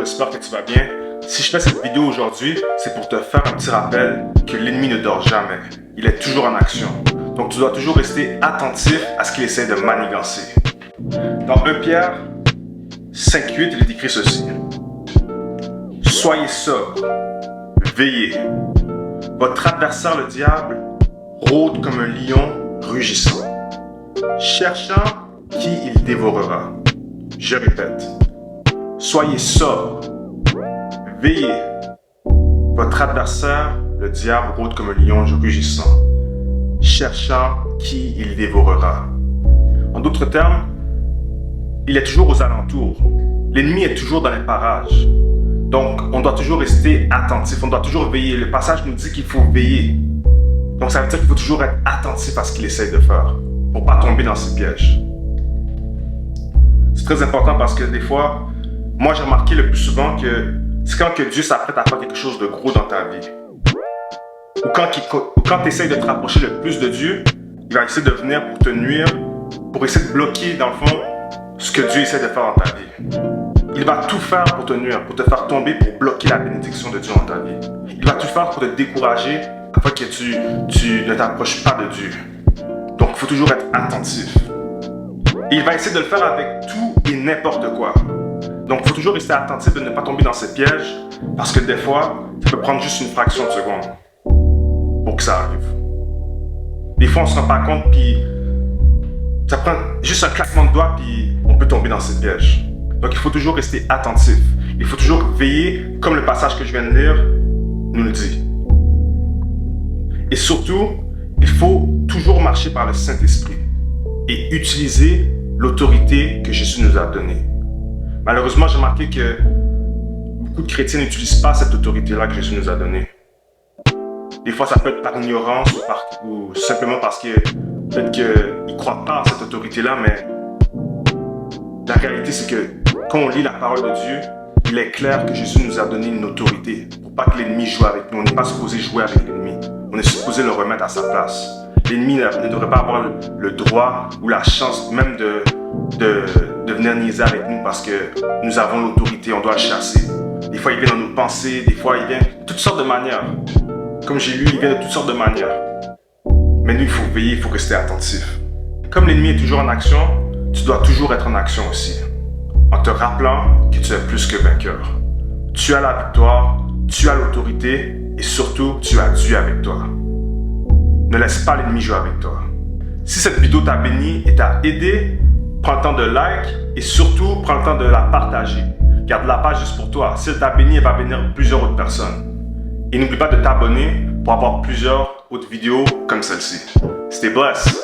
j'espère que tu vas bien. Si je fais cette vidéo aujourd'hui, c'est pour te faire un petit rappel que l'ennemi ne dort jamais. Il est toujours en action. Donc tu dois toujours rester attentif à ce qu'il essaie de manigancer. Dans 1 Pierre 5:8, il est écrit ceci. Soyez sobre, veillez. Votre adversaire le diable rôde comme un lion rugissant, cherchant qui il dévorera. Je répète, soyez sobre, veillez. Votre adversaire, le diable, rôde comme un lion rugissant, cherchant qui il dévorera. En d'autres termes, il est toujours aux alentours. L'ennemi est toujours dans les parages. Donc, on doit toujours rester attentif, on doit toujours veiller. Le passage nous dit qu'il faut veiller. Donc, ça veut dire qu'il faut toujours être attentif à ce qu'il essaye de faire pour ne pas tomber dans ses pièges. C'est très important parce que des fois, moi j'ai remarqué le plus souvent que c'est quand que Dieu s'apprête à faire quelque chose de gros dans ta vie. Ou quand tu essayes de te rapprocher le plus de Dieu, il va essayer de venir pour te nuire, pour essayer de bloquer dans le fond ce que Dieu essaie de faire dans ta vie. Il va tout faire pour te nuire, pour te faire tomber, pour bloquer la bénédiction de Dieu dans ta vie. Il va tout faire pour te décourager afin que tu ne t'approches pas de Dieu. Donc il faut toujours être attentif. Et il va essayer de le faire avec tout et n'importe quoi. Donc il faut toujours rester attentif de ne pas tomber dans ces pièges parce que des fois, ça peut prendre juste une fraction de seconde pour que ça arrive. Des fois, on ne se rend pas compte, puis ça prend juste un claquement de doigts, puis on peut tomber dans ces pièges. Donc il faut toujours rester attentif. Il faut toujours veiller, comme le passage que je viens de lire nous le dit. Et surtout, il faut toujours marcher par le Saint-Esprit et utiliser l'autorité que Jésus nous a donnée. Malheureusement, j'ai remarqué que beaucoup de chrétiens n'utilisent pas cette autorité-là que Jésus nous a donnée. Des fois, ça peut être par ignorance ou simplement parce que peut-être qu'ils ne croient pas à cette autorité-là, mais la réalité, c'est que quand on lit la parole de Dieu, il est clair que Jésus nous a donné une autorité pour pas que l'ennemi joue avec nous. On n'est pas supposé jouer avec l'ennemi. On est supposé le remettre à sa place. L'ennemi ne devrait pas avoir le droit ou la chance même de venir niaiser avec nous parce que nous avons l'autorité, on doit le chasser. Des fois, il vient dans nos pensées, des fois, il vient de toutes sortes de manières. Comme j'ai lu, il vient de toutes sortes de manières. Mais nous, il faut veiller, il faut rester attentif. Comme l'ennemi est toujours en action, tu dois toujours être en action aussi. En te rappelant que tu es plus que vainqueur. Tu as la victoire, tu as l'autorité et surtout, tu as Dieu avec toi. Ne laisse pas l'ennemi jouer avec toi. Si cette vidéo t'a béni et t'a aidé, prends le temps de like et surtout, prends le temps de la partager. Garde la page juste pour toi. Si elle t'a béni, elle va bénir plusieurs autres personnes. Et n'oublie pas de t'abonner pour avoir plusieurs autres vidéos comme celle-ci. Stay blessed!